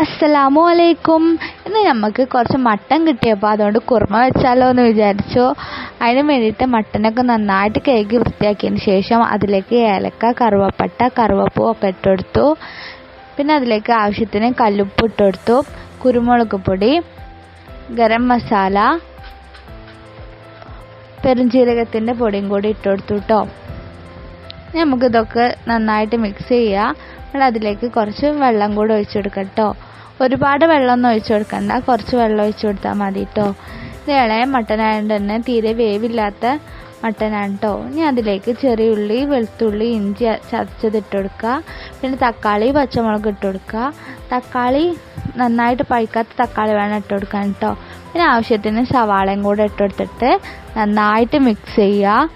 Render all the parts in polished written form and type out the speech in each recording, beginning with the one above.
അസ്സലാമു അലൈക്കും. ഇന്ന് നമുക്ക് കുറച്ച് മട്ടൻ കിട്ടിയപ്പോൾ അതുകൊണ്ട് കുറുമ വെച്ചാലോ എന്ന് വിചാരിച്ചു. അതിന് വേണ്ടിയിട്ട് മട്ടനൊക്കെ നന്നായിട്ട് കഴുകി വൃത്തിയാക്കിയതിന് ശേഷം അതിലേക്ക് ഏലക്ക, കറുവപ്പട്ട, കറുവപ്പൂ ഒക്കെ ഇട്ടെടുത്തു. പിന്നെ അതിലേക്ക് ആവശ്യത്തിന് കല്ലുപ്പ് ഇട്ടെടുത്തു, കുരുമുളക് പൊടി, ഗരം മസാല, പെരുംജീരകത്തിൻ്റെ പൊടിയും കൂടി ഇട്ടെടുത്തു കേട്ടോ. നമുക്കിതൊക്കെ നന്നായിട്ട് മിക്സ് ചെയ്യുക. നമ്മൾ അതിലേക്ക് കുറച്ച് വെള്ളം കൂടെ ഒഴിച്ചു കൊടുക്കാം കേട്ടോ. ഒരുപാട് വെള്ളമൊന്നും ഒഴിച്ചു കൊടുക്കണ്ട, കുറച്ച് വെള്ളം ഒഴിച്ചു കൊടുത്താൽ മതി കേട്ടോ. ഇത് ഇളയ മട്ടനായതുകൊണ്ട് തന്നെ തീരെ വേവില്ലാത്ത മട്ടനാണ് കേട്ടോ. ഇനി അതിലേക്ക് ചെറിയ ഉള്ളി, വെളുത്തുള്ളി, ഇഞ്ചി ചതച്ചതിട്ട് കൊടുക്കുക. പിന്നെ തക്കാളി, പച്ചമുളക് ഇട്ട് കൊടുക്കുക. തക്കാളി നന്നായിട്ട് പഴുക്കാത്ത തക്കാളി വേണം ഇട്ട് കൊടുക്കാൻ കേട്ടോ. പിന്നെ ആവശ്യത്തിന് സവാളയും കൂടെ ഇട്ടെടുത്തിട്ട് നന്നായിട്ട് മിക്സ് ചെയ്യുക.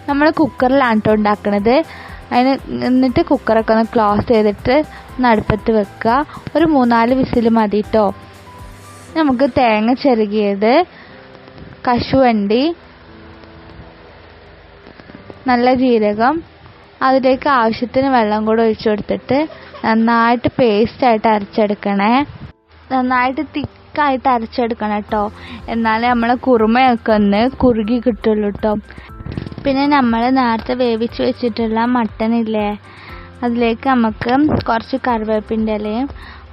നമ്മൾ കുക്കറിലാണ് കേട്ടോ ഉണ്ടാക്കുന്നത്. എന്നിട്ട് കുക്കറൊക്കെ ഒന്ന് ക്ലോസ് ചെയ്തിട്ട് അടുപ്പത്ത് വെക്കുക. ഒരു 3-4 വിസിൽ മതി കേട്ടോ. നമുക്ക് തേങ്ങ ചിരകിയത്, കശുവണ്ടി, നല്ല ജീരകം, അതിലേക്ക് ആവശ്യത്തിന് വെള്ളം കൂടെ ഒഴിച്ചു കൊടുത്തിട്ട് നന്നായിട്ട് പേസ്റ്റായിട്ട് അരച്ചെടുക്കണേ. നന്നായിട്ട് തിക്കായിട്ട് അരച്ചെടുക്കണം കേട്ടോ. എന്നാലേ നമ്മളെ കുറുമയൊക്കെ ഒന്ന് കുറുകി കിട്ടുള്ളൂ കേട്ടോ. പിന്നെ നമ്മൾ നേരത്തെ വേവിച്ച് വെച്ചിട്ടുള്ള മട്ടനില്ലേ, അതിലേക്ക് നമുക്ക് കുറച്ച് കറിവേപ്പിൻ്റെ ഇലയും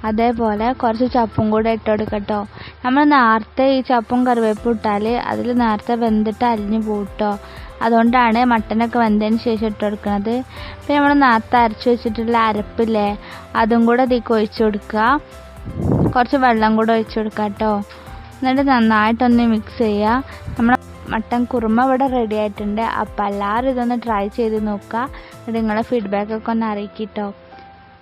അതേപോലെ കുറച്ച് ചപ്പും കൂടെ ഇട്ട് കൊടുക്കട്ടോ. നമ്മൾ നേരത്തെ ഈ ചപ്പും കറിവേപ്പും ഇട്ടാൽ അതിൽ നേരത്തെ വെന്തിട്ട് അലിഞ്ഞു പോകും കേട്ടോ. അതുകൊണ്ടാണ് മട്ടനൊക്കെ വെന്തതിന് ശേഷം ഇട്ട് കൊടുക്കുന്നത്. പിന്നെ നമ്മൾ നേരത്തെ അരച്ച് വെച്ചിട്ടുള്ള അരപ്പില്ലേ, അതും കൂടെ ഇതിലേക്ക് ഒഴിച്ചു കൊടുക്കുക. കുറച്ച് വെള്ളം കൂടെ ഒഴിച്ചു കൊടുക്കുക കേട്ടോ. എന്നിട്ട് നന്നായിട്ടൊന്ന് മിക്സ് ചെയ്യുക. നമ്മൾ മട്ടൻ കുറുമ ഇവിടെ റെഡി ആയിട്ടുണ്ട്. അപ്പോൾ എല്ലാവരും ഇതൊന്ന് ട്രൈ ചെയ്ത് നോക്കുക. എന്നിട്ട് നിങ്ങളുടെ ഫീഡ്ബാക്കൊക്കെ ഒന്ന് അറിയിക്കട്ടോ.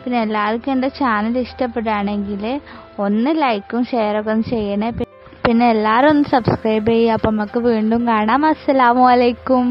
പിന്നെ എല്ലാവർക്കും എൻ്റെ ചാനൽ ഇഷ്ടപ്പെടുകയാണെങ്കിൽ ഒന്ന് ലൈക്കും ഷെയറൊക്കെ ഒന്ന് ചെയ്യണേ. പിന്നെ എല്ലാവരും ഒന്ന് സബ്സ്ക്രൈബ് ചെയ്യുക. അപ്പോൾ നമുക്ക് വീണ്ടും കാണാം. അസ്സലാമു അലൈക്കും.